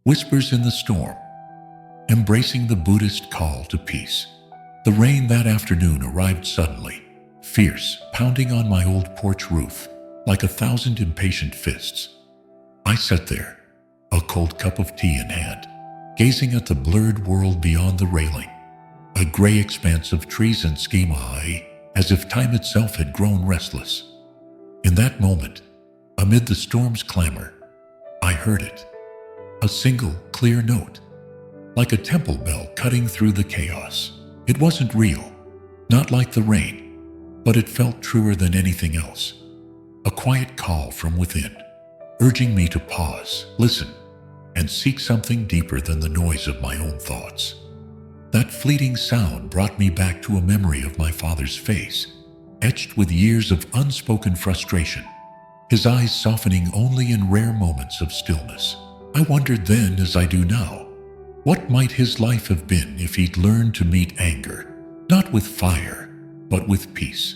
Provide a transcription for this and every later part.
Whispers in the storm. Embracing the Buddhist call to peace. The rain that afternoon arrived suddenly, fierce, pounding on my old porch roof like 1,000 impatient fists. I sat there, a cold cup of tea in hand, gazing at the blurred world beyond the railing, a gray expanse of trees and schema, as if time itself had grown restless. In that moment, amid the storm's clamor, I heard it. A single, clear note, like a temple bell cutting through the chaos. It wasn't real, not like the rain, but it felt truer than anything else. A quiet call from within, urging me to pause, listen, and seek something deeper than the noise of my own thoughts. That fleeting sound brought me back to a memory of my father's face, etched with years of unspoken frustration, his eyes softening only in rare moments of stillness. I wondered then, as I do now, what might his life have been if he'd learned to meet anger, not with fire, but with peace?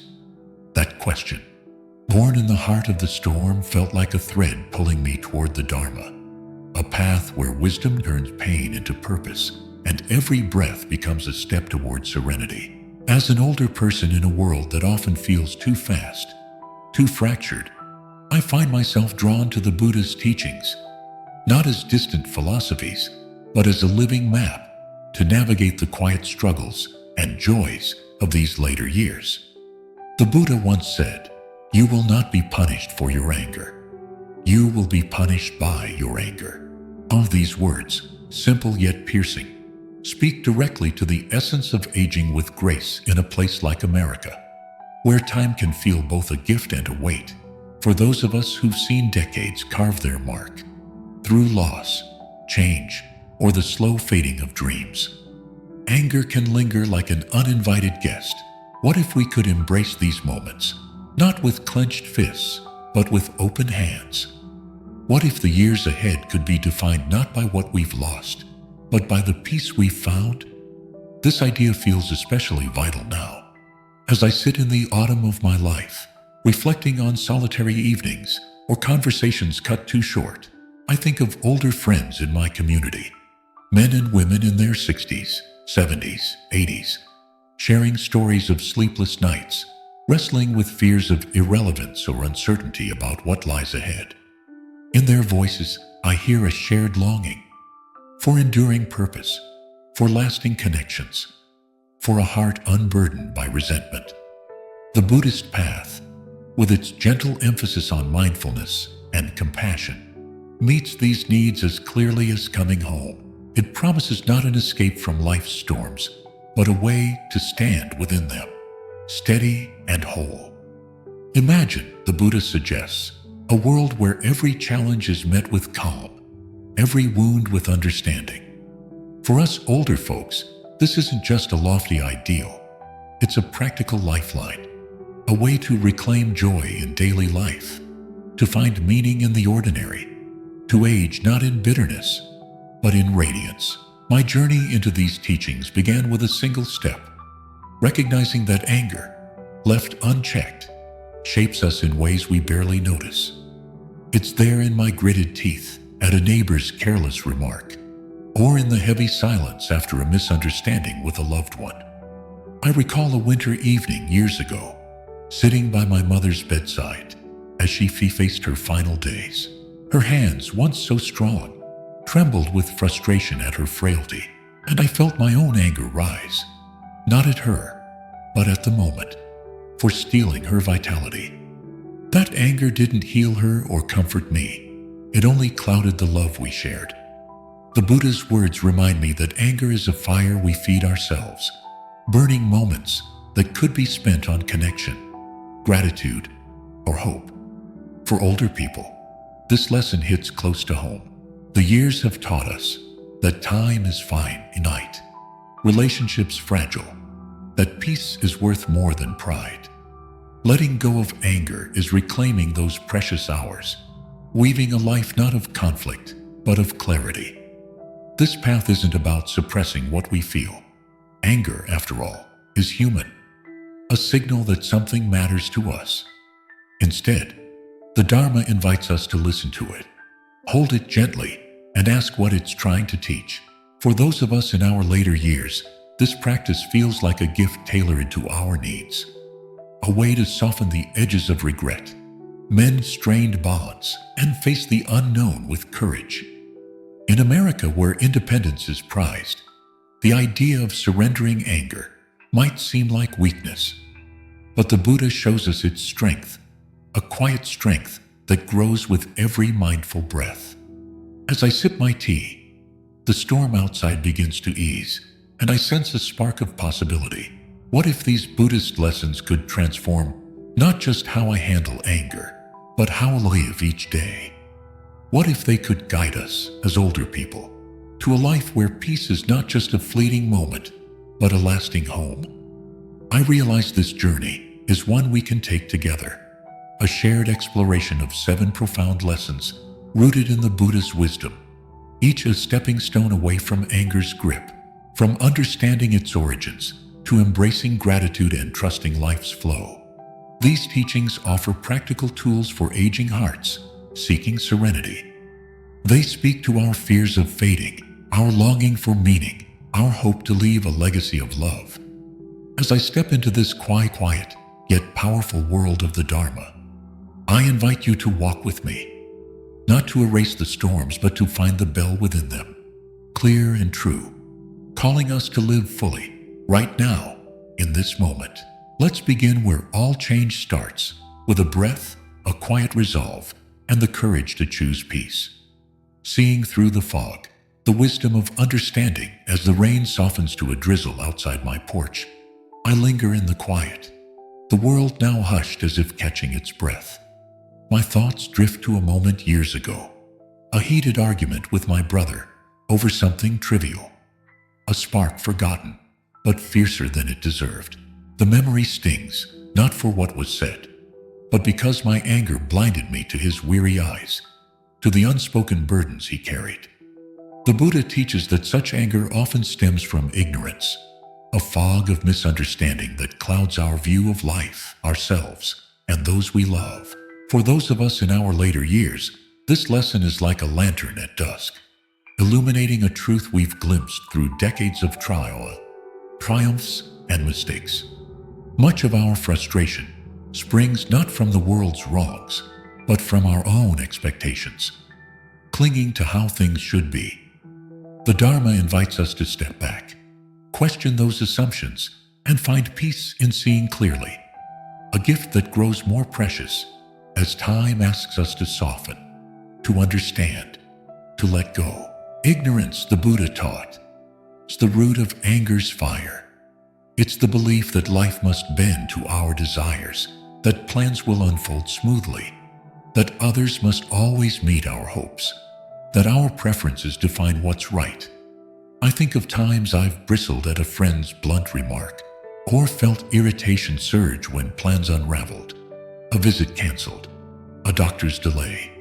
That question, born in the heart of the storm, felt like a thread pulling me toward the Dharma, a path where wisdom turns pain into purpose, and every breath becomes a step toward serenity. As an older person in a world that often feels too fast, too fractured, I find myself drawn to the Buddha's teachings, not as distant philosophies, but as a living map to navigate the quiet struggles and joys of these later years. The Buddha once said, "You will not be punished for your anger. You will be punished by your anger." All these words, simple yet piercing, speak directly to the essence of aging with grace in a place like America, where time can feel both a gift and a weight. For those of us who've seen decades carve their mark, through loss, change, or the slow fading of dreams, anger can linger like an uninvited guest. What if we could embrace these moments, not with clenched fists, but with open hands? What if the years ahead could be defined not by what we've lost, but by the peace we've found? This idea feels especially vital now, as I sit in the autumn of my life, reflecting on solitary evenings or conversations cut too short. I think of older friends in my community, men and women in their 60s, 70s, 80s, sharing stories of sleepless nights, wrestling with fears of irrelevance or uncertainty about what lies ahead. In their voices, I hear a shared longing for enduring purpose, for lasting connections, for a heart unburdened by resentment. The Buddhist path, with its gentle emphasis on mindfulness and compassion, meets these needs as clearly as coming home. It promises not an escape from life's storms, but a way to stand within them, steady and whole. Imagine, the Buddha suggests, a world where every challenge is met with calm, every wound with understanding. For us older folks, this isn't just a lofty ideal. It's a practical lifeline, a way to reclaim joy in daily life, to find meaning in the ordinary, to age not in bitterness, but in radiance. My journey into these teachings began with a single step, recognizing that anger, left unchecked, shapes us in ways we barely notice. It's there in my gritted teeth at a neighbor's careless remark, or in the heavy silence after a misunderstanding with a loved one. I recall a winter evening years ago, sitting by my mother's bedside as she faced her final days. Her hands, once so strong, trembled with frustration at her frailty, and I felt my own anger rise, not at her, but at the moment, for stealing her vitality. That anger didn't heal her or comfort me. It only clouded the love we shared. The Buddha's words remind me that anger is a fire we feed ourselves, burning moments that could be spent on connection, gratitude, or hope. For older people, this lesson hits close to home. The years have taught us that time is finite, relationships fragile, that peace is worth more than pride. Letting go of anger is reclaiming those precious hours, weaving a life not of conflict, but of clarity. This path isn't about suppressing what we feel. Anger, after all, is human, a signal that something matters to us. Instead, the Dharma invites us to listen to it, hold it gently, and ask what it's trying to teach. For those of us in our later years, this practice feels like a gift tailored to our needs, a way to soften the edges of regret, mend strained bonds, and face the unknown with courage. In America, where independence is prized, the idea of surrendering anger might seem like weakness. But the Buddha shows us its strength, a quiet strength that grows with every mindful breath. As I sip my tea, the storm outside begins to ease, and I sense a spark of possibility. What if these Buddhist lessons could transform not just how I handle anger, but how I live each day? What if they could guide us, as older people, to a life where peace is not just a fleeting moment, but a lasting home? I realize this journey is one we can take together, a shared exploration of 7 profound lessons rooted in the Buddha's wisdom, each a stepping stone away from anger's grip, from understanding its origins to embracing gratitude and trusting life's flow. These teachings offer practical tools for aging hearts, seeking serenity. They speak to our fears of fading, our longing for meaning, our hope to leave a legacy of love. As I step into this quiet yet powerful world of the Dharma, I invite you to walk with me, not to erase the storms, but to find the bell within them, clear and true, calling us to live fully, right now, in this moment. Let's begin where all change starts, with a breath, a quiet resolve, and the courage to choose peace. Seeing through the fog, the wisdom of understanding as the rain softens to a drizzle outside my porch, I linger in the quiet, the world now hushed as if catching its breath. My thoughts drift to a moment years ago, a heated argument with my brother over something trivial, a spark forgotten, but fiercer than it deserved. The memory stings, not for what was said, but because my anger blinded me to his weary eyes, to the unspoken burdens he carried. The Buddha teaches that such anger often stems from ignorance, a fog of misunderstanding that clouds our view of life, ourselves, and those we love. For those of us in our later years, this lesson is like a lantern at dusk, illuminating a truth we've glimpsed through decades of triumphs, and mistakes. Much of our frustration springs not from the world's wrongs, but from our own expectations, clinging to how things should be. The Dharma invites us to step back, question those assumptions, and find peace in seeing clearly, a gift that grows more precious as time asks us to soften, to understand, to let go. Ignorance, the Buddha taught, is the root of anger's fire. It's the belief that life must bend to our desires, that plans will unfold smoothly, that others must always meet our hopes, that our preferences define what's right. I think of times I've bristled at a friend's blunt remark, or felt irritation surge when plans unraveled, a visit canceled, a doctor's delay,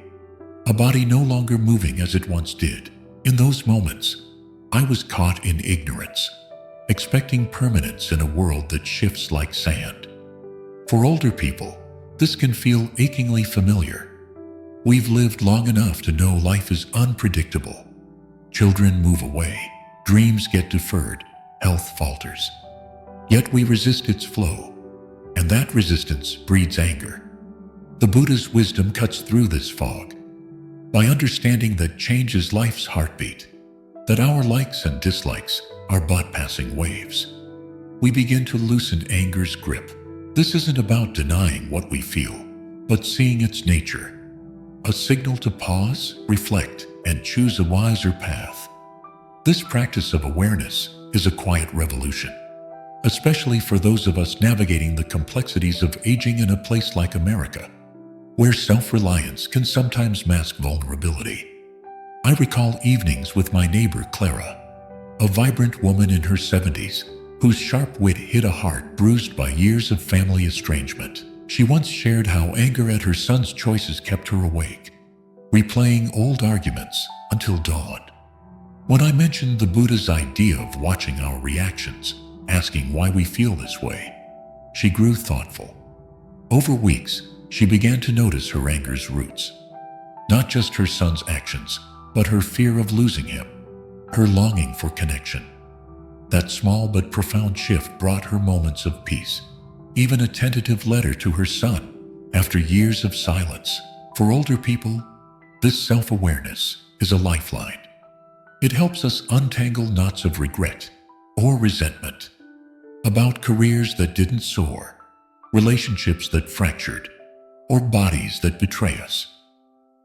a body no longer moving as it once did. In those moments, I was caught in ignorance, expecting permanence in a world that shifts like sand. For older people, this can feel achingly familiar. We've lived long enough to know life is unpredictable. Children move away, dreams get deferred, health falters. Yet we resist its flow, and that resistance breeds anger. The Buddha's wisdom cuts through this fog. By understanding that change is life's heartbeat, that our likes and dislikes are but passing waves, we begin to loosen anger's grip. This isn't about denying what we feel, but seeing its nature, a signal to pause, reflect, and choose a wiser path. This practice of awareness is a quiet revolution, especially for those of us navigating the complexities of aging in a place like America, where self-reliance can sometimes mask vulnerability. I recall evenings with my neighbor Clara, a vibrant woman in her 70s, whose sharp wit hit a heart bruised by years of family estrangement. She once shared how anger at her son's choices kept her awake, replaying old arguments until dawn. When I mentioned the Buddha's idea of watching our reactions, asking why we feel this way, she grew thoughtful. Over weeks, she began to notice her anger's roots. Not just her son's actions, but her fear of losing him, her longing for connection. That small but profound shift brought her moments of peace, even a tentative letter to her son after years of silence. For older people, this self-awareness is a lifeline. It helps us untangle knots of regret or resentment about careers that didn't soar, relationships that fractured, or bodies that betray us,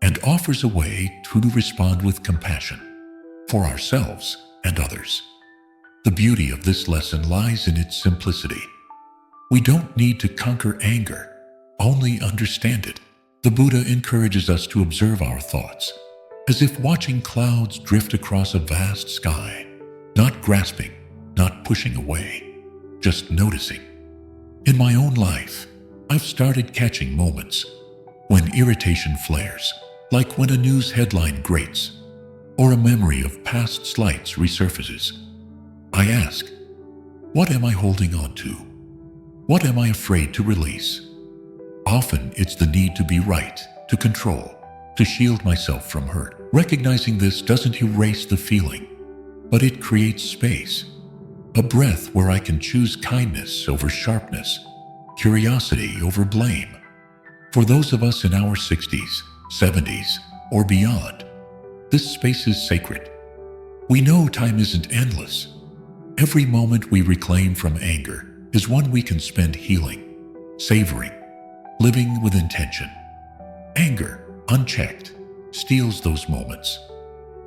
and offers a way to respond with compassion for ourselves and others. The beauty of this lesson lies in its simplicity. We don't need to conquer anger, only understand it. The Buddha encourages us to observe our thoughts, as if watching clouds drift across a vast sky, not grasping, not pushing away, just noticing. In my own life, I've started catching moments when irritation flares, like when a news headline grates, or a memory of past slights resurfaces. I ask, what am I holding on to? What am I afraid to release? Often it's the need to be right, to control, to shield myself from hurt. Recognizing this doesn't erase the feeling, but it creates space, a breath where I can choose kindness over sharpness, curiosity over blame. For those of us in our 60s, 70s, or beyond, this space is sacred. We know time isn't endless. Every moment we reclaim from anger is one we can spend healing, savoring, living with intention. Anger, unchecked, steals those moments,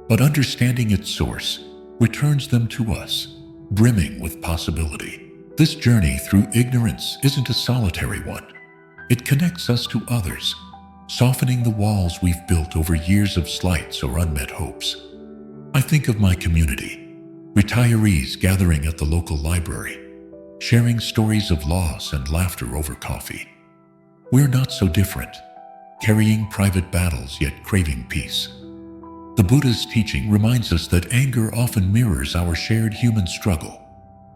but understanding its source returns them to us, brimming with possibility. This journey through ignorance isn't a solitary one. It connects us to others, softening the walls we've built over years of slights or unmet hopes. I think of my community, retirees gathering at the local library, sharing stories of loss and laughter over coffee. We're not so different, carrying private battles yet craving peace. The Buddha's teaching reminds us that anger often mirrors our shared human struggle.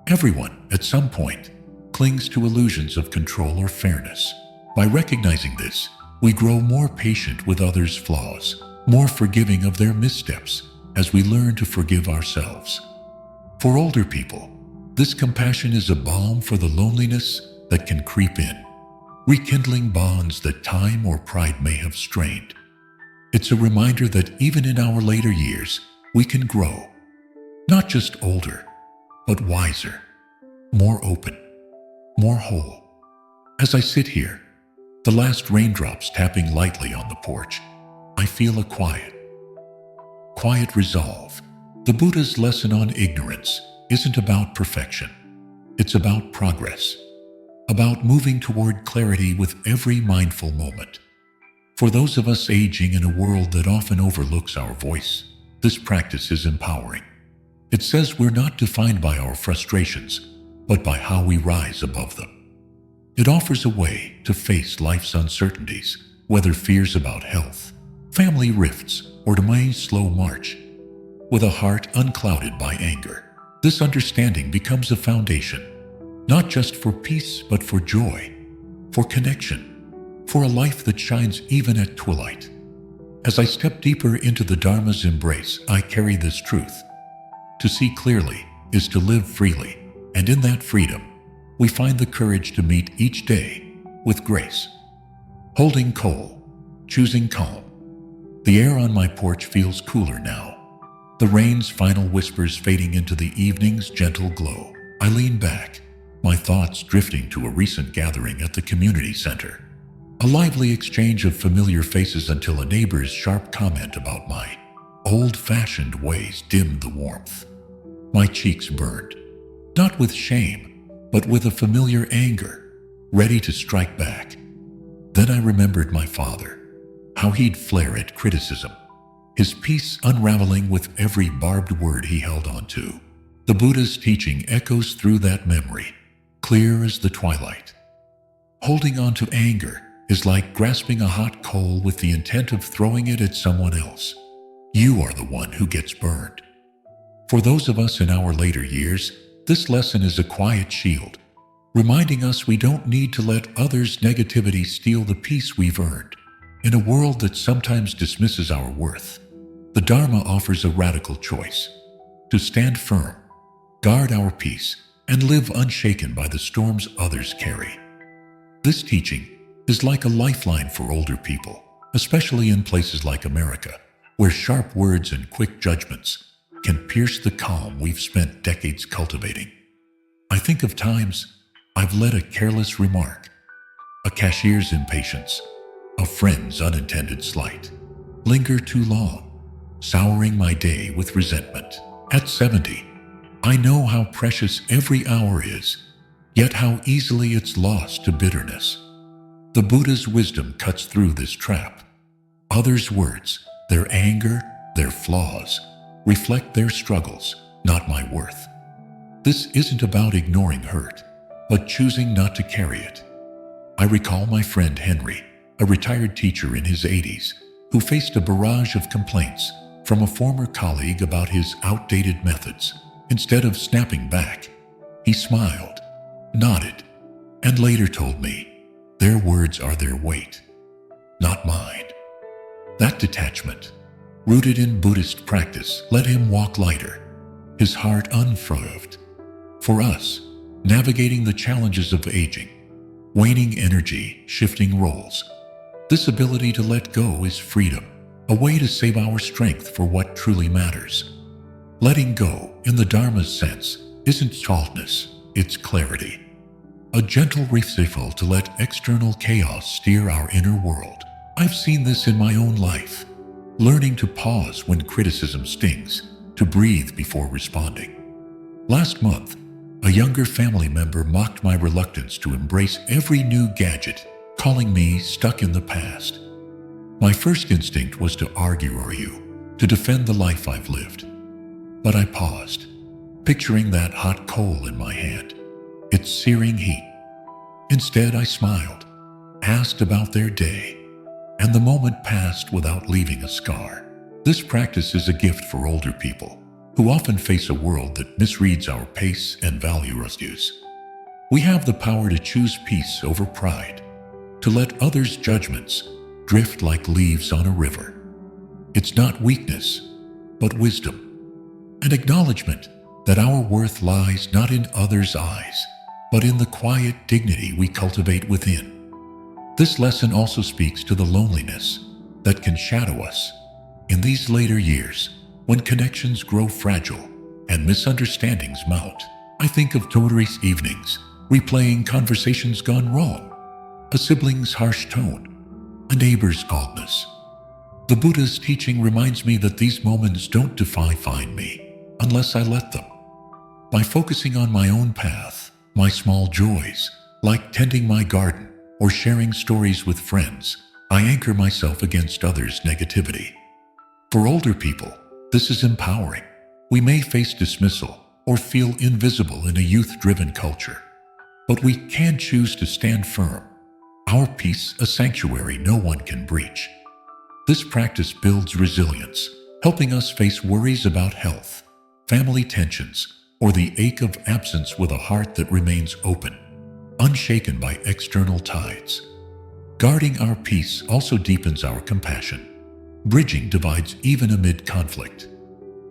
Everyone, at some point, clings to illusions of control or fairness. By recognizing this, we grow more patient with others' flaws, more forgiving of their missteps, as we learn to forgive ourselves. For older people, this compassion is a balm for the loneliness that can creep in, rekindling bonds that time or pride may have strained. It's a reminder that even in our later years, we can grow, not just older, but wiser, more open, more whole. As I sit here, the last raindrops tapping lightly on the porch, I feel a quiet resolve. The Buddha's lesson on ignorance isn't about perfection. It's about progress, about moving toward clarity with every mindful moment. For those of us aging in a world that often overlooks our voice, this practice is empowering. It says we're not defined by our frustrations, but by how we rise above them. It offers a way to face life's uncertainties, whether fears about health, family rifts, or tomorrow's slow march, with a heart unclouded by anger. This understanding becomes a foundation, not just for peace, but for joy, for connection, for a life that shines even at twilight. As I step deeper into the Dharma's embrace, I carry this truth. To see clearly is to live freely, and in that freedom, we find the courage to meet each day with grace. Holding coal, choosing calm. The air on my porch feels cooler now, the rain's final whispers fading into the evening's gentle glow. I lean back, my thoughts drifting to a recent gathering at the community center. A lively exchange of familiar faces until a neighbor's sharp comment about my old-fashioned ways dimmed the warmth. My cheeks burned, not with shame, but with a familiar anger, ready to strike back. Then I remembered my father, how he'd flare at criticism, his peace unraveling with every barbed word he held on to. The Buddha's teaching echoes through that memory, clear as the twilight. Holding on to anger is like grasping a hot coal with the intent of throwing it at someone else. You are the one who gets burned. For those of us in our later years, this lesson is a quiet shield, reminding us we don't need to let others' negativity steal the peace we've earned. In a world that sometimes dismisses our worth, The Dharma offers a radical choice: to stand firm, guard our peace, and live unshaken by the storms others carry. This teaching is like a lifeline for older people, especially in places like America, where sharp words and quick judgments can pierce the calm we've spent decades cultivating. I think of times I've let a careless remark, a cashier's impatience, a friend's unintended slight linger too long, souring my day with resentment. At 70, I know how precious every hour is, yet how easily it's lost to bitterness. The Buddha's wisdom cuts through this trap. Others' words, their anger, their flaws, reflect their struggles, not my worth. This isn't about ignoring hurt, but choosing not to carry it. I recall my friend Henry, a retired teacher in his 80s, who faced a barrage of complaints from a former colleague about his outdated methods. Instead of snapping back, he smiled, nodded, and later told me, "Their words are their weight, not mine." That detachment, rooted in Buddhist practice, let him walk lighter, his heart unfurled. For us, navigating the challenges of aging, waning energy, shifting roles, this ability to let go is freedom, a way to save our strength for what truly matters. Letting go, in the Dharma's sense, isn't tallness, it's clarity. A gentle refusal to let external chaos steer our inner world. I've seen this in my own life. Learning to pause when criticism stings, to breathe before responding. Last month, a younger family member mocked my reluctance to embrace every new gadget, calling me stuck in the past. My first instinct was to argue to defend the life I've lived. But I paused, picturing that hot coal in my hand, its searing heat. Instead, I smiled, asked about their day, and the moment passed without leaving a scar. This practice is a gift for older people, who often face a world that misreads our pace and values. We have the power to choose peace over pride, to let others' judgments drift like leaves on a river. It's not weakness, but wisdom. An acknowledgement that our worth lies not in others' eyes, but in the quiet dignity we cultivate within. This lesson also speaks to the loneliness that can shadow us in these later years, when connections grow fragile and misunderstandings mount. I think of Tori's evenings, replaying conversations gone wrong, a sibling's harsh tone, a neighbor's coldness. The Buddha's teaching reminds me that these moments don't define me unless I let them. By focusing on my own path, my small joys, like tending my garden or sharing stories with friends, I anchor myself against others' negativity. For older people, this is empowering. We may face dismissal or feel invisible in a youth-driven culture, but we can choose to stand firm. Our peace, a sanctuary no one can breach. This practice builds resilience, helping us face worries about health, family tensions, or the ache of absence with a heart that remains open, unshaken by external tides. Guarding our peace also deepens our compassion, bridging divides even amid conflict.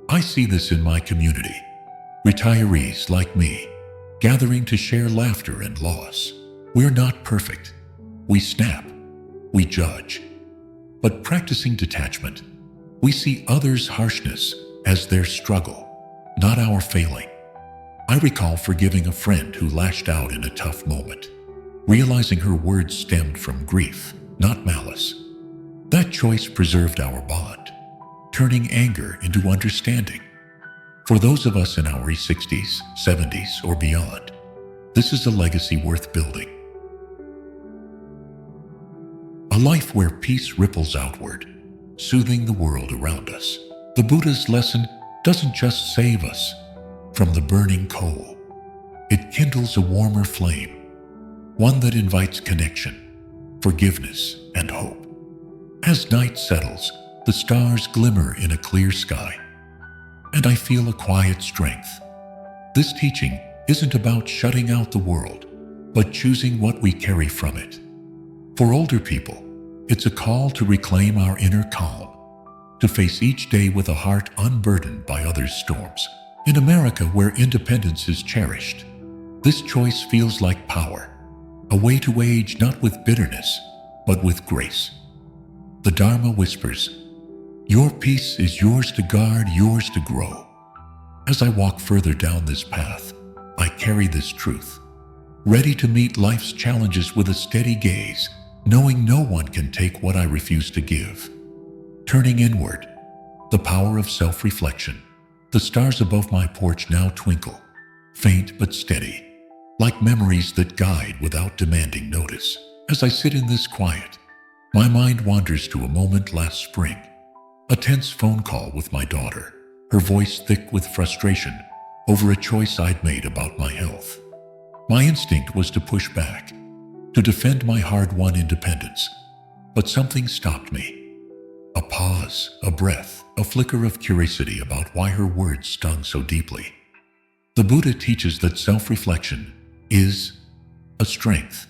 I see this in my community. Retirees like me, gathering to share laughter and loss. We're not perfect. We snap. We judge. But practicing detachment, we see others' harshness as their struggle, not our failing. I recall forgiving a friend who lashed out in a tough moment, realizing her words stemmed from grief, not malice. That choice preserved our bond, turning anger into understanding. For those of us in our 60s, 70s, or beyond, this is a legacy worth building. A life where peace ripples outward, soothing the world around us. The Buddha's lesson doesn't just save us from the burning coal. It kindles a warmer flame, one that invites connection, forgiveness, and hope. As night settles, the stars glimmer in a clear sky, and I feel a quiet strength. This teaching isn't about shutting out the world, but choosing what we carry from it. For older people, it's a call to reclaim our inner calm, to face each day with a heart unburdened by others' storms. In America, where independence is cherished, this choice feels like power, a way to age not with bitterness, but with grace. The Dharma whispers, "Your peace is yours to guard, yours to grow." As I walk further down this path, I carry this truth, ready to meet life's challenges with a steady gaze, knowing no one can take what I refuse to give. Turning inward, the power of self-reflection. The stars above my porch now twinkle, faint but steady, like memories that guide without demanding notice. As I sit in this quiet, my mind wanders to a moment last spring. A tense phone call with my daughter, her voice thick with frustration over a choice I'd made about my health. My instinct was to push back, to defend my hard-won independence, but something stopped me. A pause, a breath, a flicker of curiosity about why her words stung so deeply. The Buddha teaches that self-reflection is a strength,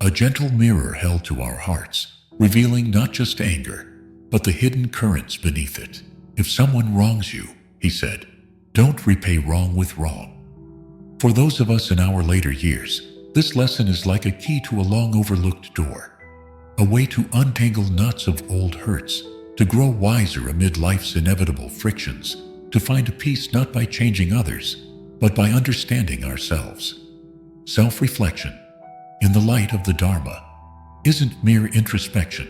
a gentle mirror held to our hearts, revealing not just anger, but the hidden currents beneath it. If someone wrongs you, he said, don't repay wrong with wrong. For those of us in our later years, this lesson is like a key to a long overlooked door, a way to untangle knots of old hurts, to grow wiser amid life's inevitable frictions, to find peace not by changing others, but by understanding ourselves. Self-reflection, in the light of the Dharma, isn't mere introspection.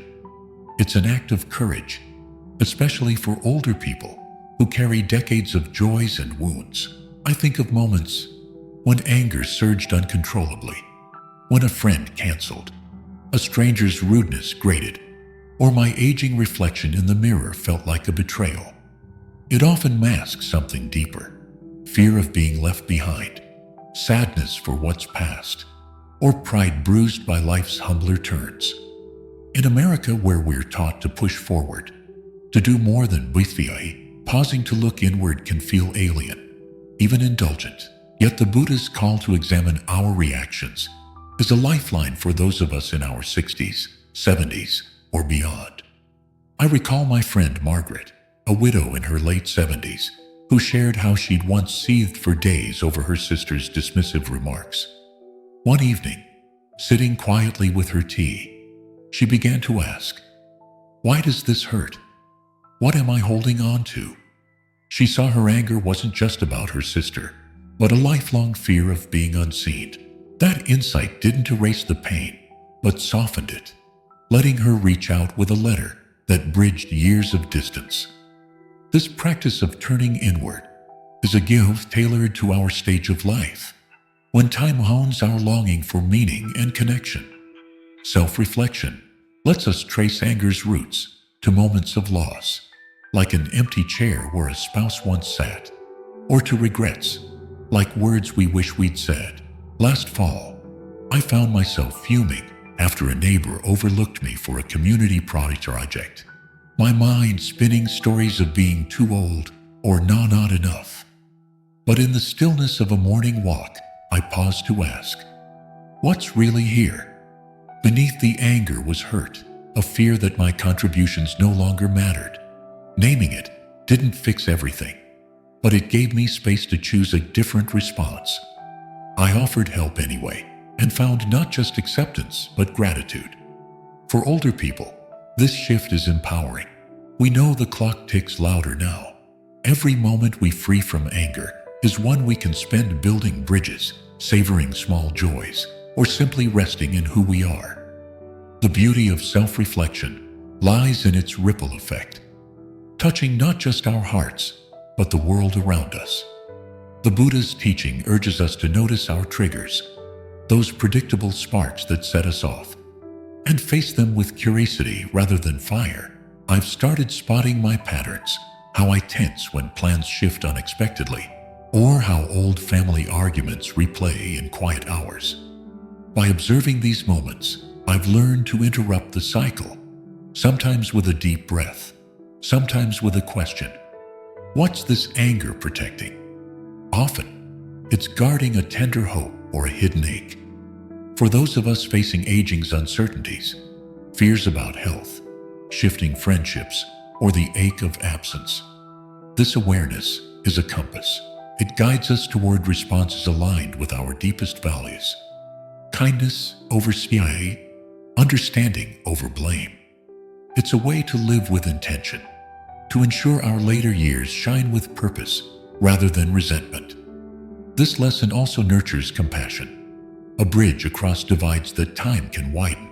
It's an act of courage, especially for older people who carry decades of joys and wounds. I think of moments when anger surged uncontrollably, when a friend canceled, a stranger's rudeness grated, or my aging reflection in the mirror felt like a betrayal. It often masks something deeper: fear of being left behind, sadness for what's past, or pride bruised by life's humbler turns. In America, where we're taught to push forward, to do more than bhikkhya, pausing to look inward can feel alien, even indulgent. Yet the Buddha's call to examine our reactions is a lifeline for those of us in our 60s, 70s, or beyond. I recall my friend Margaret, a widow in her late 70s, who shared how she'd once seethed for days over her sister's dismissive remarks. One evening, sitting quietly with her tea, she began to ask, "Why does this hurt? What am I holding on to?" She saw her anger wasn't just about her sister, but a lifelong fear of being unseen. That insight didn't erase the pain, but softened it, letting her reach out with a letter that bridged years of distance. This practice of turning inward is a gift tailored to our stage of life, when time hones our longing for meaning and connection. Self-reflection lets us trace anger's roots to moments of loss, like an empty chair where a spouse once sat, or to regrets, like words we wish we'd said. Last fall, I found myself fuming after a neighbor overlooked me for a community project, my mind spinning stories of being too old or not enough. But in the stillness of a morning walk, I paused to ask, what's really here? Beneath the anger was hurt, a fear that my contributions no longer mattered. Naming it didn't fix everything, but it gave me space to choose a different response. I offered help anyway, and found not just acceptance, but gratitude. For older people, this shift is empowering. We know the clock ticks louder now. Every moment we free from anger is one we can spend building bridges, savoring small joys, or simply resting in who we are. The beauty of self-reflection lies in its ripple effect, touching not just our hearts, but the world around us. The Buddha's teaching urges us to notice our triggers, those predictable sparks that set us off, and face them with curiosity rather than fire. I've started spotting my patterns, how I tense when plans shift unexpectedly, or how old family arguments replay in quiet hours. By observing these moments, I've learned to interrupt the cycle, sometimes with a deep breath, sometimes with a question. What's this anger protecting? Often, it's guarding a tender hope or a hidden ache. For those of us facing aging's uncertainties, fears about health, shifting friendships, or the ache of absence. This awareness is a compass. It guides us toward responses aligned with our deepest values. Kindness over spite, understanding over blame. It's a way to live with intention, to ensure our later years shine with purpose rather than resentment. This lesson also nurtures compassion, a bridge across divides that time can widen.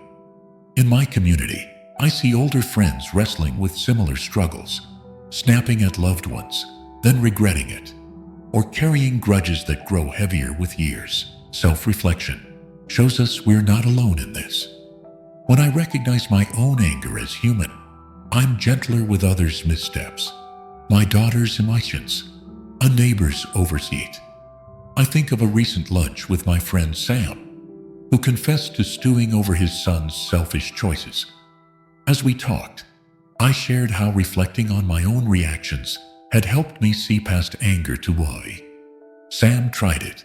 In my community, I see older friends wrestling with similar struggles, snapping at loved ones, then regretting it, or carrying grudges that grow heavier with years. Self-reflection shows us we're not alone in this. When I recognize my own anger as human, I'm gentler with others' missteps, my daughter's emotions, a neighbor's oversight. I think of a recent lunch with my friend Sam, who confessed to stewing over his son's selfish choices. As we talked, I shared how reflecting on my own reactions had helped me see past anger to why. Sam tried it,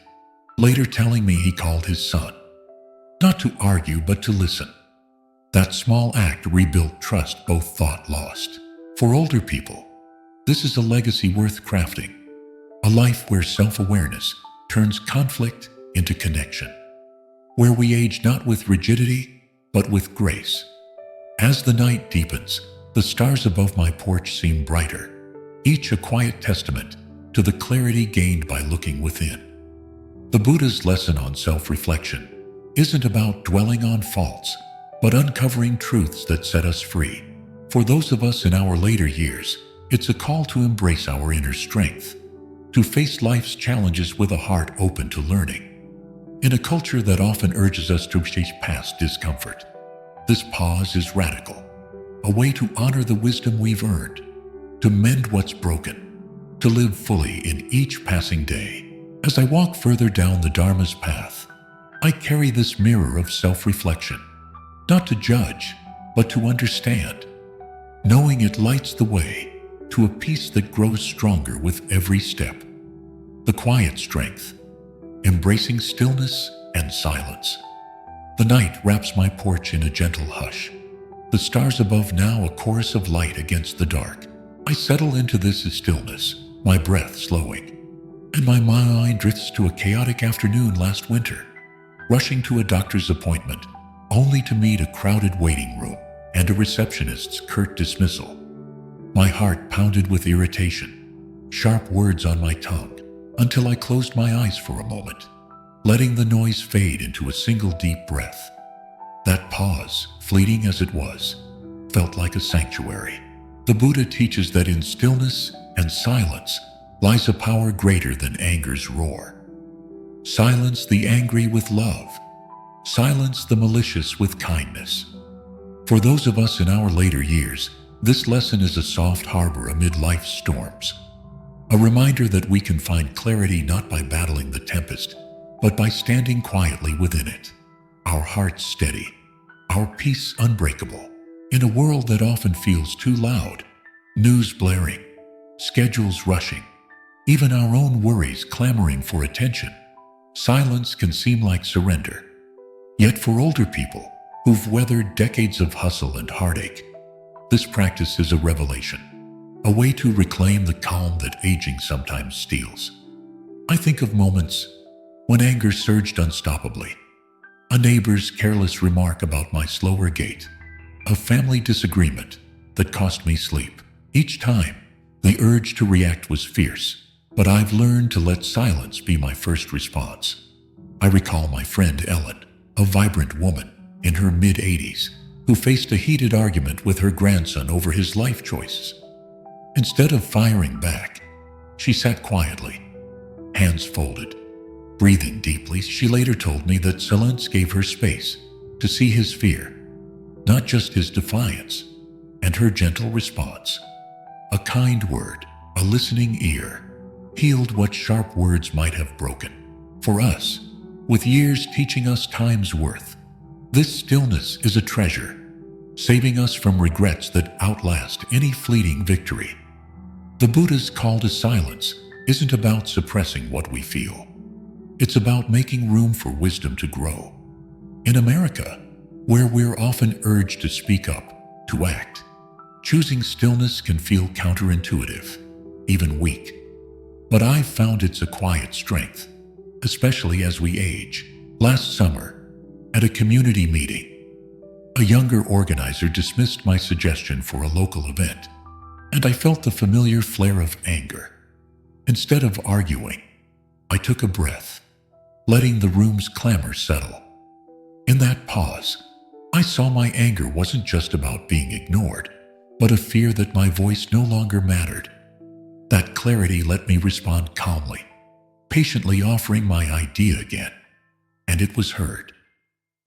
later telling me he called his son, not to argue but to listen. That small act rebuilt trust both thought lost. For older people, this is a legacy worth crafting, a life where self-awareness turns conflict into connection, where we age not with rigidity, but with grace. As the night deepens, the stars above my porch seem brighter, each a quiet testament to the clarity gained by looking within. The Buddha's lesson on self-reflection isn't about dwelling on faults, but uncovering truths that set us free. For those of us in our later years, it's a call to embrace our inner strength, to face life's challenges with a heart open to learning. In a culture that often urges us to chase past discomfort, this pause is radical, a way to honor the wisdom we've earned, to mend what's broken, to live fully in each passing day. As I walk further down the Dharma's path, I carry this mirror of self-reflection, not to judge, but to understand, knowing it lights the way to a peace that grows stronger with every step. The quiet strength, embracing stillness and silence. The night wraps my porch in a gentle hush, the stars above now a chorus of light against the dark. I settle into this stillness, my breath slowing, and my mind drifts to a chaotic afternoon last winter, rushing to a doctor's appointment, only to meet a crowded waiting room and a receptionist's curt dismissal. My heart pounded with irritation, sharp words on my tongue, until I closed my eyes for a moment, letting the noise fade into a single deep breath. That pause, fleeting as it was, felt like a sanctuary. The Buddha teaches that in stillness and silence lies a power greater than anger's roar. Silence the angry with love. Silence the malicious with kindness. For those of us in our later years, this lesson is a soft harbor amid life's storms. A reminder that we can find clarity not by battling the tempest, but by standing quietly within it. Our hearts steady, our peace unbreakable. In a world that often feels too loud, news blaring, schedules rushing, even our own worries clamoring for attention, silence can seem like surrender. Yet for older people who've weathered decades of hustle and heartache, this practice is a revelation, a way to reclaim the calm that aging sometimes steals. I think of moments when anger surged unstoppably, a neighbor's careless remark about my slower gait, a family disagreement that cost me sleep. Each time, the urge to react was fierce, but I've learned to let silence be my first response. I recall my friend Ellen, a vibrant woman in her mid-80s, who faced a heated argument with her grandson over his life choices. Instead of firing back, she sat quietly, hands folded. Breathing deeply, she later told me that silence gave her space to see his fear, not just his defiance, and her gentle response. A kind word, a listening ear, healed what sharp words might have broken. For us, with years teaching us time's worth, this stillness is a treasure, saving us from regrets that outlast any fleeting victory. The Buddha's call to silence isn't about suppressing what we feel. It's about making room for wisdom to grow. In America, where we're often urged to speak up, to act, Choosing stillness can feel counterintuitive, even weak. But I've found it's a quiet strength, especially as we age. Last summer, at a community meeting, a younger organizer dismissed my suggestion for a local event, and I felt the familiar flare of anger. Instead of arguing, I took a breath, letting the room's clamor settle. In that pause, I saw my anger wasn't just about being ignored, but a fear that my voice no longer mattered. That clarity let me respond calmly, patiently offering my idea again, and it was heard.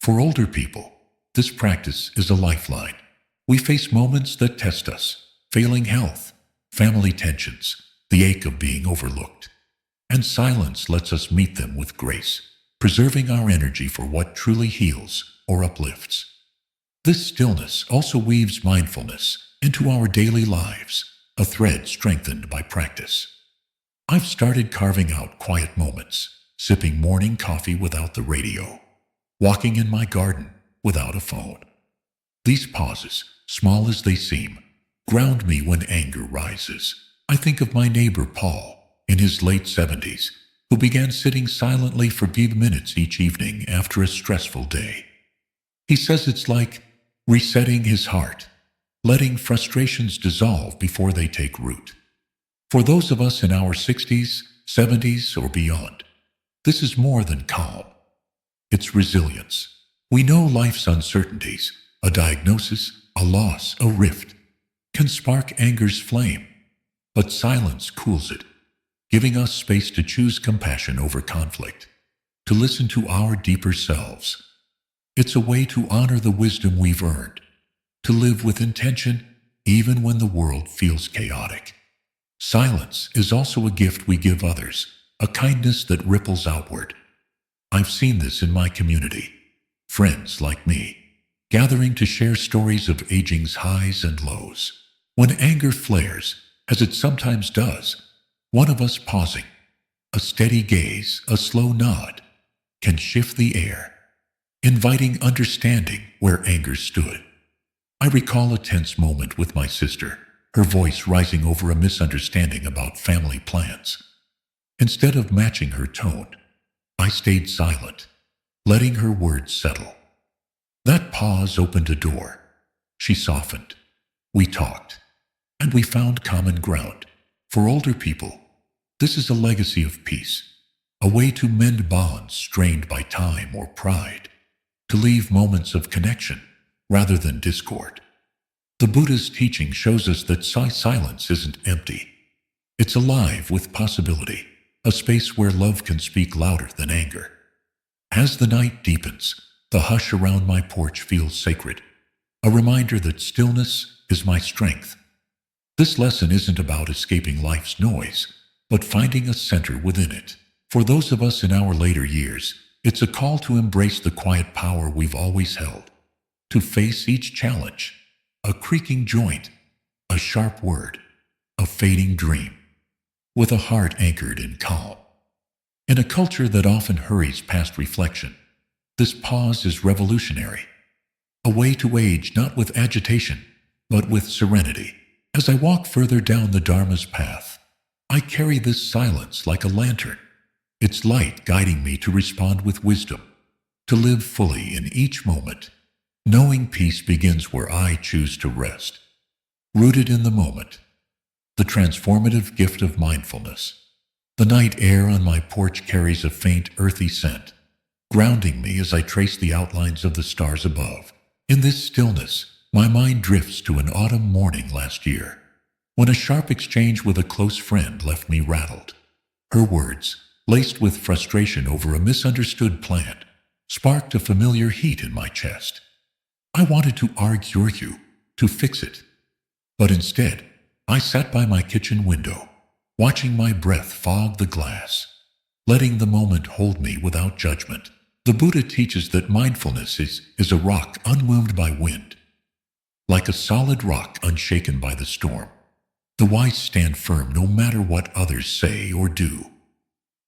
For older people, this practice is a lifeline. We face moments that test us: failing health, family tensions, the ache of being overlooked. And silence lets us meet them with grace, preserving our energy for what truly heals or uplifts. This stillness also weaves mindfulness into our daily lives, a thread strengthened by practice. I've started carving out quiet moments, sipping morning coffee without the radio, walking in my garden without a phone. These pauses, small as they seem, ground me when anger rises. I think of my neighbor Paul, in his late 70s, who began sitting silently for few minutes each evening after a stressful day. He says it's like resetting his heart, letting frustrations dissolve before they take root. For those of us in our 60s, 70s, or beyond, this is more than calm. It's resilience. We know life's uncertainties, a diagnosis, a loss, a rift, can spark anger's flame, but silence cools it, giving us space to choose compassion over conflict, to listen to our deeper selves. It's a way to honor the wisdom we've earned, to live with intention even when the world feels chaotic. Silence is also a gift we give others, a kindness that ripples outward. I've seen this in my community. Friends like me, gathering to share stories of aging's highs and lows. When anger flares, as it sometimes does, one of us pausing, a steady gaze, a slow nod, can shift the air, inviting understanding where anger stood. I recall a tense moment with my sister, her voice rising over a misunderstanding about family plans. Instead of matching her tone, I stayed silent, letting her words settle. That pause opened a door. She softened. We talked, and we found common ground. For older people, this is a legacy of peace, a way to mend bonds strained by time or pride, to leave moments of connection rather than discord. The Buddhist teaching shows us that silence isn't empty. It's alive with possibility, a space where love can speak louder than anger. As the night deepens, the hush around my porch feels sacred, a reminder that stillness is my strength. This lesson isn't about escaping life's noise, but finding a center within it. For those of us in our later years, it's a call to embrace the quiet power we've always held, to face each challenge, a creaking joint, a sharp word, a fading dream, with a heart anchored in calm. In a culture that often hurries past reflection, this pause is revolutionary, a way to age not with agitation, but with serenity. As I walk further down the Dharma's path, I carry this silence like a lantern, its light guiding me to respond with wisdom, to live fully in each moment, knowing peace begins where I choose to rest, rooted in the moment. The transformative gift of mindfulness. The night air on my porch carries a faint, earthy scent, grounding me as I trace the outlines of the stars above. In this stillness, my mind drifts to an autumn morning last year, when a sharp exchange with a close friend left me rattled. Her words, laced with frustration over a misunderstood plan, sparked a familiar heat in my chest. I wanted to argue, to fix it. But instead, I sat by my kitchen window, watching my breath fog the glass, letting the moment hold me without judgment. The Buddha teaches that mindfulness is a rock unmoved by wind. Like a solid rock unshaken by the storm, the wise stand firm no matter what others say or do.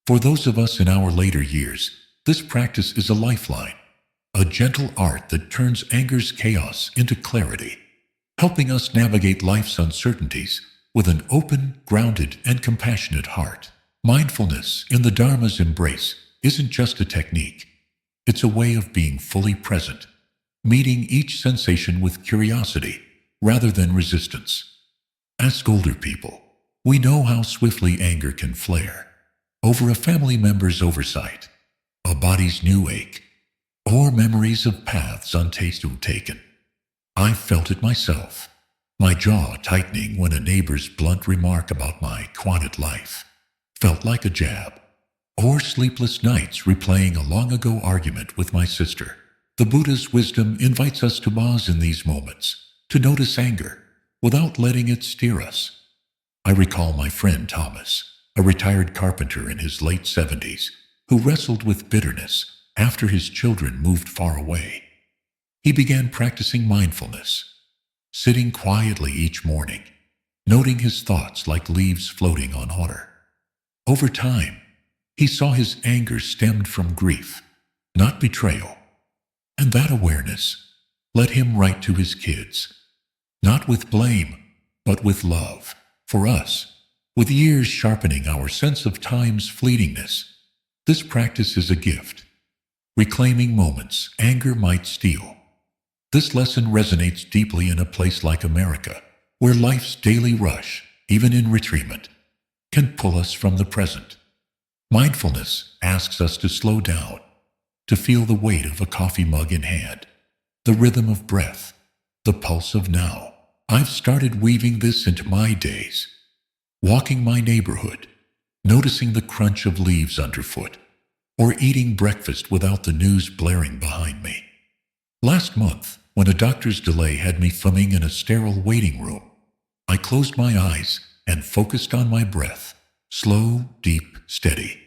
For those of us in our later years, this practice is a lifeline, a gentle art that turns anger's chaos into clarity. helping us navigate life's uncertainties with an open, grounded, and compassionate heart. Mindfulness in the Dharma's embrace isn't just a technique. It's a way of being fully present, meeting each sensation with curiosity rather than resistance. As older people, we know how swiftly anger can flare over a family member's oversight, a body's new ache, or memories of paths untasted taken. I've felt it myself, my jaw tightening when a neighbor's blunt remark about my quiet life felt like a jab, or sleepless nights replaying a long-ago argument with my sister. The Buddha's wisdom invites us to pause in these moments, to notice anger without letting it steer us. I recall my friend Thomas, a retired carpenter in his late 70s, who wrestled with bitterness after his children moved far away. He began practicing mindfulness, sitting quietly each morning, noting his thoughts like leaves floating on water. Over time, he saw his anger stemmed from grief, not betrayal, and that awareness led him right to his kids, not with blame, but with love. For us, with years sharpening our sense of time's fleetingness, this practice is a gift, reclaiming moments anger might steal. This lesson resonates deeply in a place like America, where life's daily rush, even in retreatment, can pull us from the present. Mindfulness asks us to slow down, to feel the weight of a coffee mug in hand, the rhythm of breath, the pulse of now. I've started weaving this into my days, walking my neighborhood, noticing the crunch of leaves underfoot, or eating breakfast without the news blaring behind me. Last month, when a doctor's delay had me thumbing in a sterile waiting room, I closed my eyes and focused on my breath, slow, deep, steady.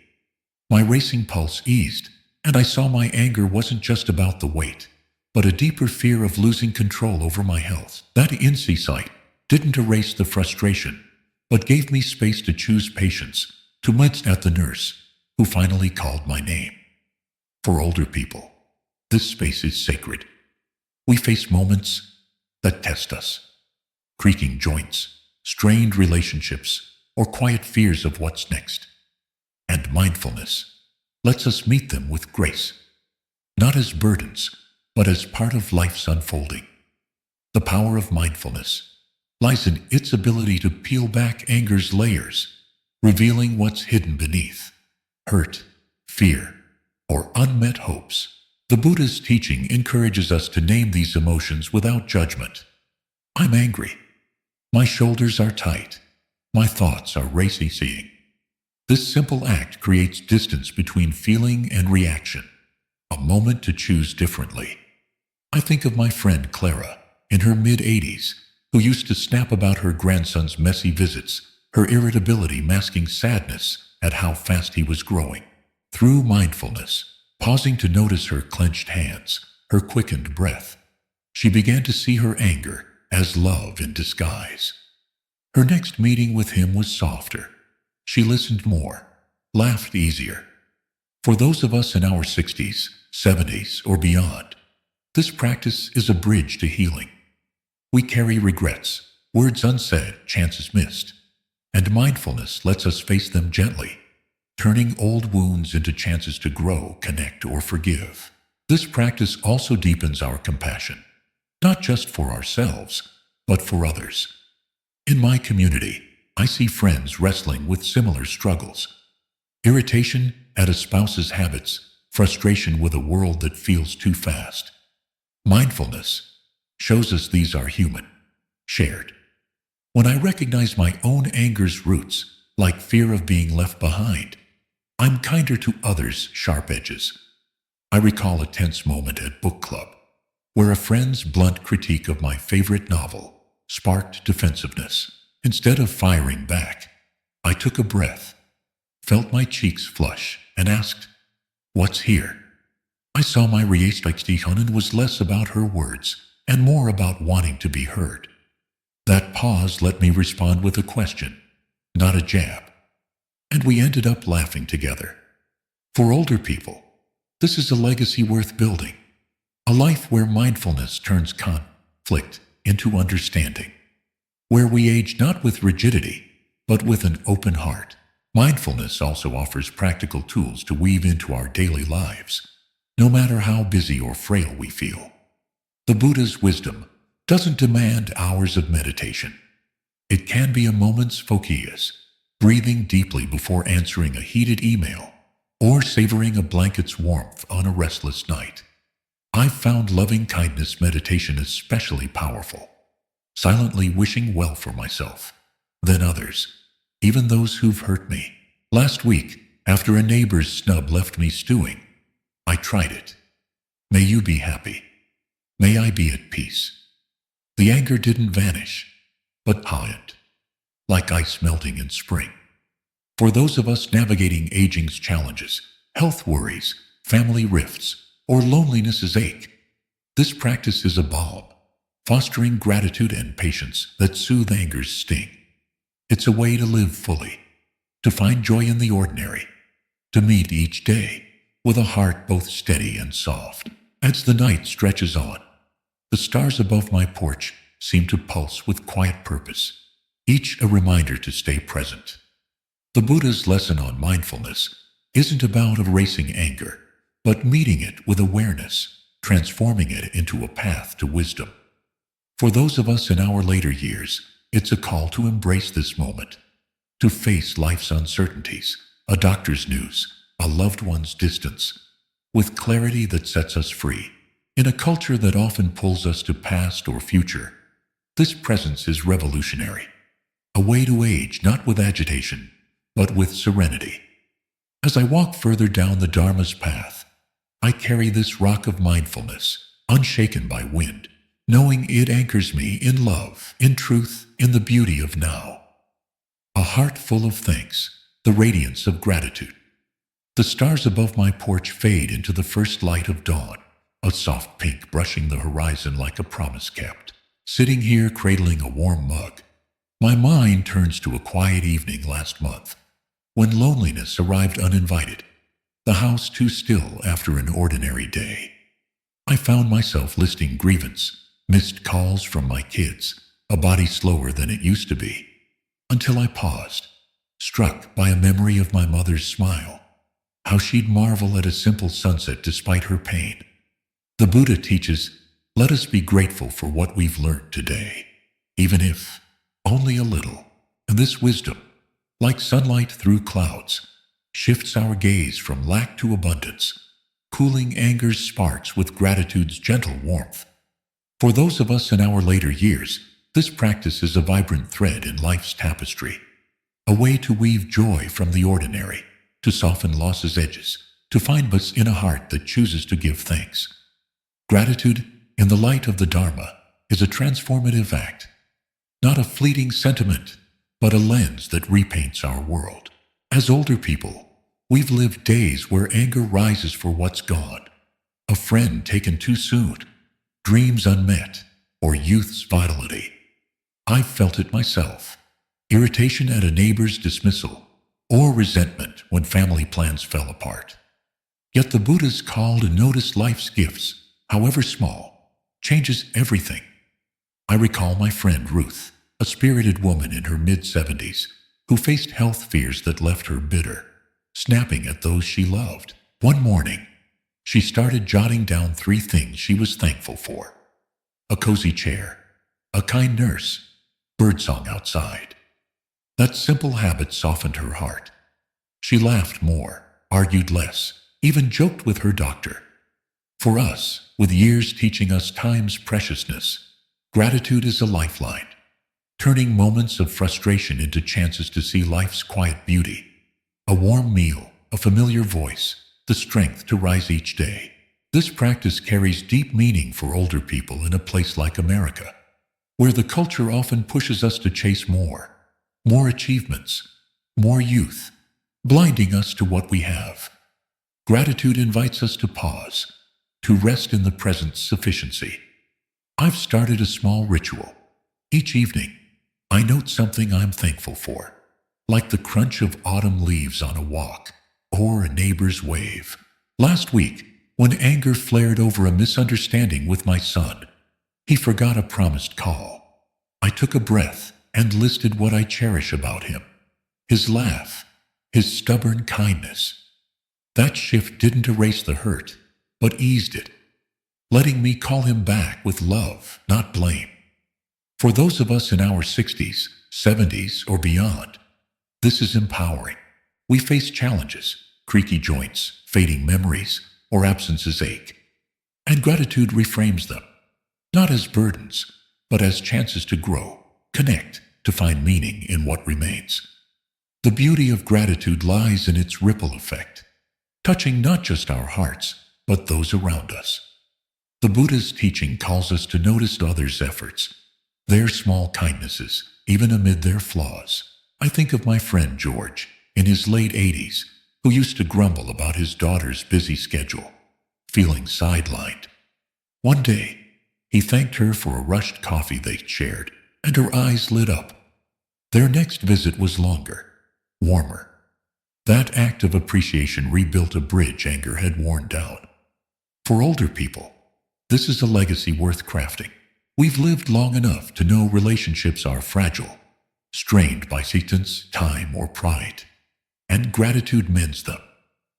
My racing pulse eased, and I saw my anger wasn't just about the weight, but a deeper fear of losing control over my health. That insight didn't erase the frustration, but gave me space to choose patience, to glance at the nurse, who finally called my name. For older people, this space is sacred. We face moments that test us, creaking joints, strained relationships, or quiet fears of what's next. And mindfulness lets us meet them with grace, not as burdens, but as part of life's unfolding. The power of mindfulness lies in its ability to peel back anger's layers, revealing what's hidden beneath: hurt, fear, or unmet hopes. The Buddha's teaching encourages us to name these emotions without judgment. I'm angry. My shoulders are tight. My thoughts are racing. This simple act creates distance between feeling and reaction, a moment to choose differently. I think of my friend Clara, in her mid-80s, who used to snap about her grandson's messy visits, her irritability masking sadness at how fast he was growing. Through mindfulness, pausing to notice her clenched hands, her quickened breath, she began to see her anger as love in disguise. Her next meeting with him was softer. She listened more, laughed easier. For those of us in our 60s, 70s, or beyond, this practice is a bridge to healing. We carry regrets, words unsaid, chances missed, and mindfulness lets us face them gently, turning old wounds into chances to grow, connect, or forgive. This practice also deepens our compassion, not just for ourselves, but for others. In my community, I see friends wrestling with similar struggles: irritation at a spouse's habits, frustration with a world that feels too fast. Mindfulness shows us these are human, shared. When I recognize my own anger's roots, like fear of being left behind, I'm kinder to others' sharp edges. I recall a tense moment at book club, where a friend's blunt critique of my favorite novel sparked defensiveness. Instead of firing back, I took a breath, felt my cheeks flush, and asked, "What's here?" I saw my reaction was less about her words and more about wanting to be heard. That pause let me respond with a question, not a jab, and we ended up laughing together. For older people, this is a legacy worth building, a life where mindfulness turns conflict into understanding, where we age not with rigidity, but with an open heart. Mindfulness also offers practical tools to weave into our daily lives, no matter how busy or frail we feel. The Buddha's wisdom doesn't demand hours of meditation. It can be a moment's focus, breathing deeply before answering a heated email, or savoring a blanket's warmth on a restless night. I've found loving kindness meditation especially powerful, silently wishing well for myself, then others, even those who've hurt me. Last week, after a neighbor's snub left me stewing, I tried it. May you be happy. May I be at peace. The anger didn't vanish, but heightened, like ice melting in spring. For those of us navigating aging's challenges, health worries, family rifts, or loneliness's ache, this practice is a balm, fostering gratitude and patience that soothe anger's sting. It's a way to live fully, to find joy in the ordinary, to meet each day with a heart both steady and soft. As the night stretches on, the stars above my porch seem to pulse with quiet purpose, each a reminder to stay present. The Buddha's lesson on mindfulness isn't about erasing anger, but meeting it with awareness, transforming it into a path to wisdom. For those of us in our later years, it's a call to embrace this moment, to face life's uncertainties, a doctor's news, a loved one's distance, with clarity that sets us free. In a culture that often pulls us to past or future, this presence is revolutionary, a way to age not with agitation, but with serenity. As I walk further down the Dharma's path, I carry this rock of mindfulness, unshaken by wind, knowing it anchors me in love, in truth, in the beauty of now. A heart full of thanks, the radiance of gratitude. The stars above my porch fade into the first light of dawn, a soft pink brushing the horizon like a promise kept. Sitting here cradling a warm mug, my mind turns to a quiet evening last month, when loneliness arrived uninvited, the house too still after an ordinary day. I found myself listing grievance, missed calls from my kids, a body slower than it used to be, until I paused, struck by a memory of my mother's smile, how she'd marvel at a simple sunset despite her pain. The Buddha teaches, let us be grateful for what we've learned today, even if only a little. And this wisdom, like sunlight through clouds, shifts our gaze from lack to abundance, cooling anger's sparks with gratitude's gentle warmth. For those of us in our later years, this practice is a vibrant thread in life's tapestry, a way to weave joy from the ordinary, to soften loss's edges, to find bliss in a heart that chooses to give thanks. Gratitude, in the light of the Dharma, is a transformative act, not a fleeting sentiment, but a lens that repaints our world. As older people, we've lived days where anger rises for what's gone, a friend taken too soon, dreams unmet, or youth's vitality. I've felt it myself, irritation at a neighbor's dismissal, or resentment when family plans fell apart. Yet the Buddha's call to notice life's gifts, however small, changes everything. I recall my friend Ruth, a spirited woman in her mid-70s, who faced health fears that left her bitter, snapping at those she loved. One morning, she started jotting down 3 things she was thankful for: a cozy chair, a kind nurse, birdsong outside. That simple habit softened her heart. She laughed more, argued less, even joked with her doctor. For us, with years teaching us time's preciousness, gratitude is a lifeline, turning moments of frustration into chances to see life's quiet beauty. A warm meal, a familiar voice, the strength to rise each day. This practice carries deep meaning for older people in a place like America, where the culture often pushes us to chase more achievements, more youth, blinding us to what we have. Gratitude invites us to pause, to rest in the present's sufficiency. I've started a small ritual. Each evening, I note something I'm thankful for, like the crunch of autumn leaves on a walk, or a neighbor's wave. Last week, when anger flared over a misunderstanding with my son, He forgot a promised call. I took a breath and listed what I cherish about him. His laugh, his stubborn kindness. That shift didn't erase the hurt, but eased it, letting me call him back with love, not blame. For those of us in our 60s, 70s, or beyond, this is empowering. We face challenges, creaky joints, fading memories, or absences ache. And gratitude reframes them, not as burdens, but as chances to grow, connect, to find meaning in what remains. The beauty of gratitude lies in its ripple effect, touching not just our hearts, but those around us. The Buddha's teaching calls us to notice others' efforts, their small kindnesses, even amid their flaws. I think of my friend George, in his late 80s, who used to grumble about his daughter's busy schedule, feeling sidelined. One day, he thanked her for a rushed coffee they shared, and her eyes lit up. Their next visit was longer, warmer. That act of appreciation rebuilt a bridge anger had worn down. For older people, this is a legacy worth crafting. We've lived long enough to know relationships are fragile, strained by distance, time, or pride. And gratitude mends them,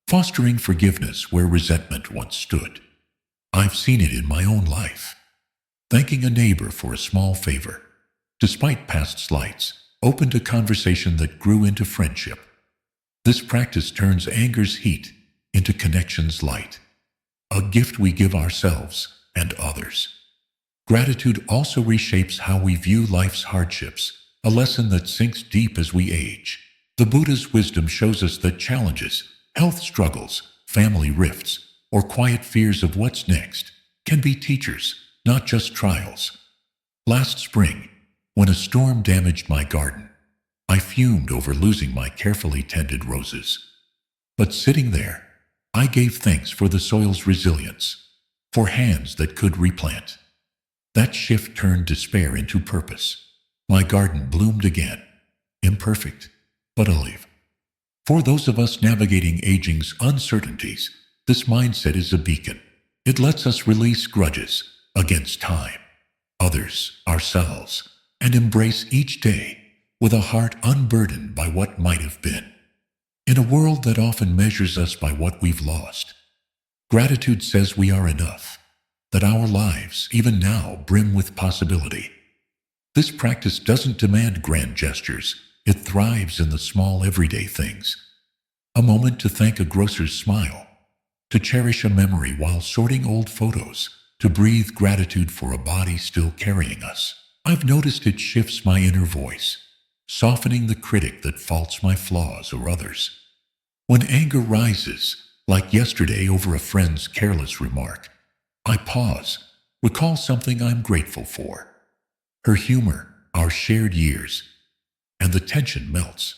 fostering forgiveness where resentment once stood. I've seen it in my own life. Thanking a neighbor for a small favor, despite past slights, opened a conversation that grew into friendship. This practice turns anger's heat into connection's light, a gift we give ourselves and others. Gratitude also reshapes how we view life's hardships, a lesson that sinks deep as we age. The Buddha's wisdom shows us that challenges, health struggles, family rifts, or quiet fears of what's next can be teachers, not just trials. Last spring, when a storm damaged my garden, I fumed over losing my carefully tended roses. But sitting there, I gave thanks for the soil's resilience, for hands that could replant. That shift turned despair into purpose. My garden bloomed again, imperfect, but alive. For those of us navigating aging's uncertainties, this mindset is a beacon. It lets us release grudges against time, others, ourselves, and embrace each day with a heart unburdened by what might have been. In a world that often measures us by what we've lost, gratitude says we are enough, that our lives, even now, brim with possibility. This practice doesn't demand grand gestures. It thrives in the small everyday things. A moment to thank a grocer's smile, to cherish a memory while sorting old photos, to breathe gratitude for a body still carrying us. I've noticed it shifts my inner voice, softening the critic that faults my flaws or others. When anger rises, like yesterday over a friend's careless remark, I pause, recall something I'm grateful for. Her humor, our shared years, and the tension melts.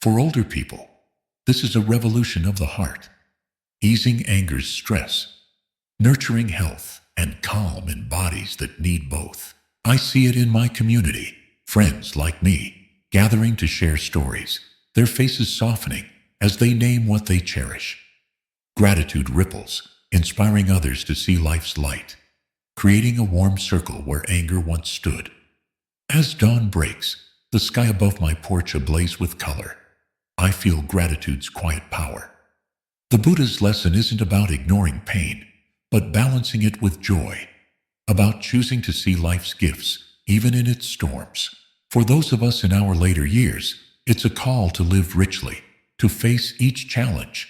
For older people, this is a revolution of the heart, easing anger's stress, nurturing health, and calm in bodies that need both. I see it in my community, friends like me, gathering to share stories, their faces softening as they name what they cherish. Gratitude ripples, inspiring others to see life's light, creating a warm circle where anger once stood. As dawn breaks, the sky above my porch ablaze with color. I feel gratitude's quiet power. The Buddha's lesson isn't about ignoring pain, but balancing it with joy, about choosing to see life's gifts, even in its storms. For those of us in our later years, it's a call to live richly, to face each challenge,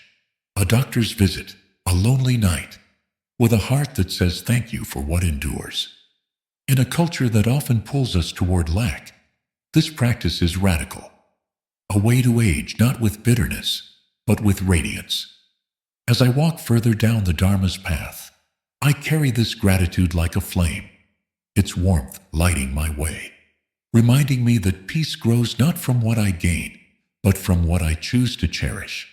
a doctor's visit, a lonely night, with a heart that says thank you for what endures. In a culture that often pulls us toward lack, this practice is radical, a way to age not with bitterness, but with radiance. As I walk further down the Dharma's path, I carry this gratitude like a flame, its warmth lighting my way, reminding me that peace grows not from what I gain, but from what I choose to cherish.